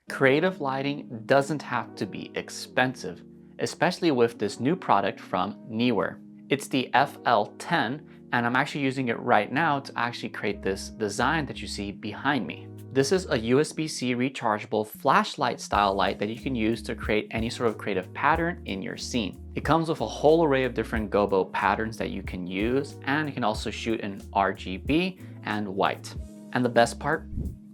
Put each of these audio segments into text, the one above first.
Creative lighting doesn't have to be expensive, especially with this new product from Neewer. It's the FL10, and I'm actually using it right now to actually create this design that you see behind me. This is a USB-C rechargeable flashlight style light that you can use to create any sort of creative pattern in your scene. It comes with a whole array of different gobo patterns that you can use, and you can also shoot in RGB and white. And the best part,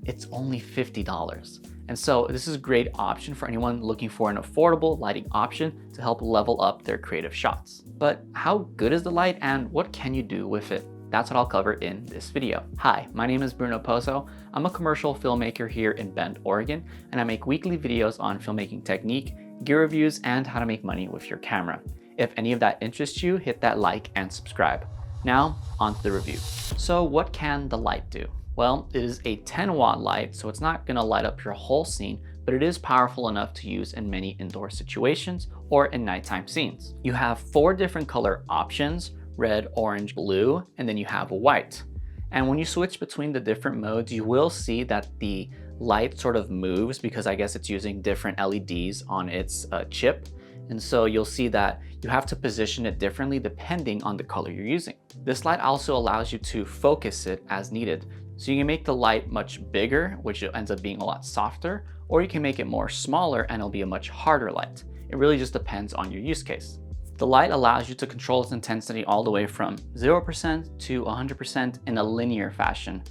it's only $50. And so this is a great option for anyone looking for an affordable lighting option to help level up their creative shots. But how good is the light and what can you do with it? That's what I'll cover in this video. Hi, my name is Bruno Pozo. I'm a commercial filmmaker here in Bend, Oregon, and I make weekly videos on filmmaking technique, gear reviews, and how to make money with your camera. If any of that interests you, hit that like and subscribe. Now, on to the review. So what can the light do? Well, it is a 10-watt light, so it's not gonna light up your whole scene, but it is powerful enough to use in many indoor situations or in nighttime scenes. You have 4 different color options: red, orange, blue, and then you have white. And when you switch between the different modes, you will see that the light sort of moves because I guess it's using different LEDs on its chip. And so you'll see that you have to position it differently depending on the color you're using. This light also allows you to focus it as needed. So you can make the light much bigger, which ends up being a lot softer, or you can make it more smaller and it'll be a much harder light. It really just depends on your use case. The light allows you to control its intensity all the way from 0% to 100% in a linear fashion.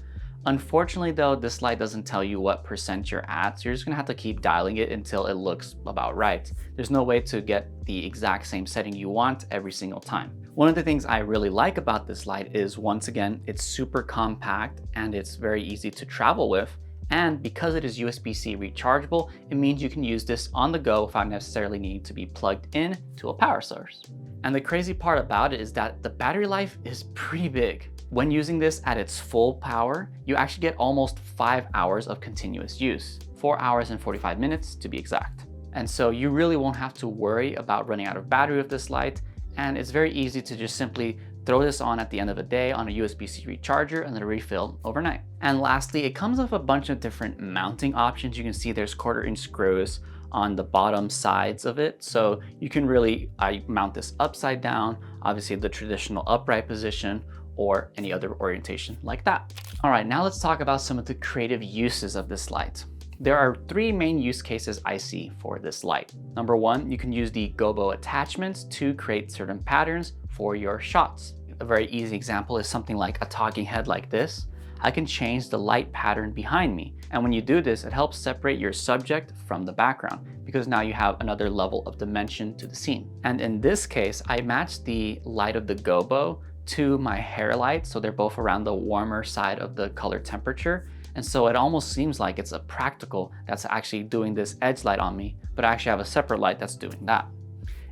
Unfortunately though, this light doesn't tell you what percent you're at, so you're just gonna have to keep dialing it until it looks about right. There's no way to get the exact same setting you want every single time. One of the things I really like about this light is, once again, it's super compact and it's very easy to travel with. And because it is USB-C rechargeable, it means you can use this on the go without necessarily needing to be plugged in to a power source. And the crazy part about it is that the battery life is pretty big. When using this at its full power, you actually get almost 5 hours of continuous use, 4 hours and 45 minutes to be exact. And so you really won't have to worry about running out of battery with this light, and it's very easy to just simply throw this on at the end of the day on a USB-C recharger and then refill overnight. And lastly, it comes with a bunch of different mounting options. You can see there's 1/4-inch screws on the bottom sides of it. So you can really mount this upside down, obviously the traditional upright position, or any other orientation like that. All right, now let's talk about some of the creative uses of this light. There are 3 main use cases I see for this light. Number 1, you can use the gobo attachments to create certain patterns for your shots. A very easy example is something like a talking head like this. I can change the light pattern behind me. And when you do this, it helps separate your subject from the background because now you have another level of dimension to the scene. And in this case, I matched the light of the gobo to my hair light, so they're both around the warmer side of the color temperature. And so it almost seems like it's a practical that's actually doing this edge light on me, but I actually have a separate light that's doing that.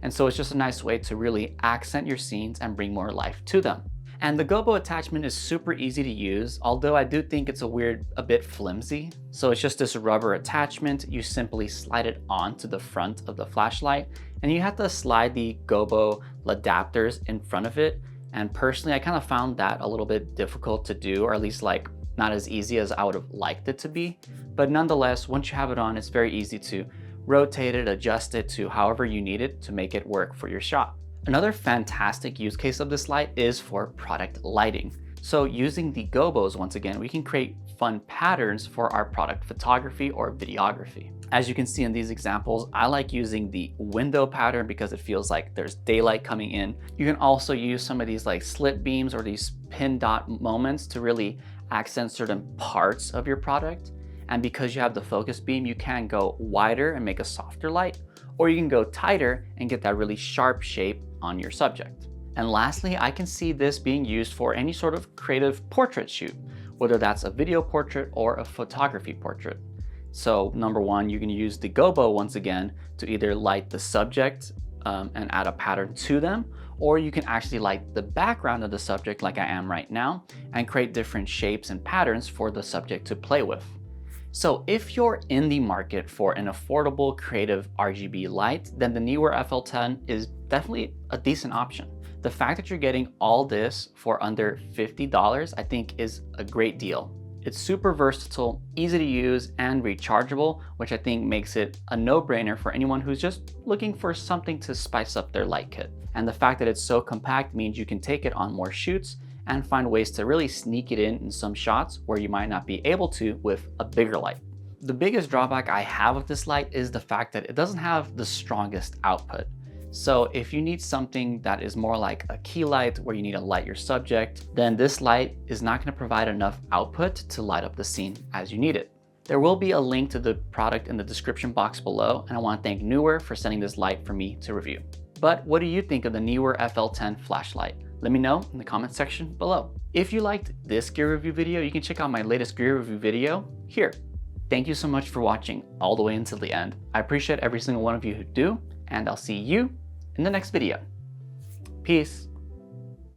And so it's just a nice way to really accent your scenes and bring more life to them. And the gobo attachment is super easy to use, although I do think it's a bit flimsy. So it's just this rubber attachment. You simply slide it onto the front of the flashlight, and you have to slide the gobo adapters in front of it. And personally, I kind of found that a little bit difficult to do, or at least like not as easy as I would have liked it to be. But nonetheless, once you have it on, it's very easy to rotate it, adjust it to however you need it to make it work for your shot. Another fantastic use case of this light is for product lighting. So using the gobos, once again, we can create fun patterns for our product photography or videography. As you can see in these examples, I like using the window pattern because it feels like there's daylight coming in. You can also use some of these like slit beams or these pin dot moments to really accent certain parts of your product. And because you have the focus beam, you can go wider and make a softer light, or you can go tighter and get that really sharp shape on your subject. And lastly, I can see this being used for any sort of creative portrait shoot, whether that's a video portrait or a photography portrait. So number 1, you can use the gobo once again to either light the subject and add a pattern to them, or you can actually light the background of the subject like I am right now and create different shapes and patterns for the subject to play with. So if you're in the market for an affordable creative RGB light, then the Neewer FL10 is definitely a decent option. The fact that you're getting all this for under $50, I think is a great deal. It's super versatile, easy to use, and rechargeable, which I think makes it a no-brainer for anyone who's just looking for something to spice up their light kit. And the fact that it's so compact means you can take it on more shoots and find ways to really sneak it in some shots where you might not be able to with a bigger light. The biggest drawback I have with this light is the fact that it doesn't have the strongest output. So if you need something that is more like a key light where you need to light your subject, then this light is not going to provide enough output to light up the scene as you need it. There will be a link to the product in the description box below, and I want to thank Neewer for sending this light for me to review. But what do you think of the Neewer FL10 flashlight? Let me know in the comment section below. If you liked this gear review video, you can check out my latest gear review video here. Thank you so much for watching all the way until the end. I appreciate every single one of you who do, and I'll see you in the next video. Peace.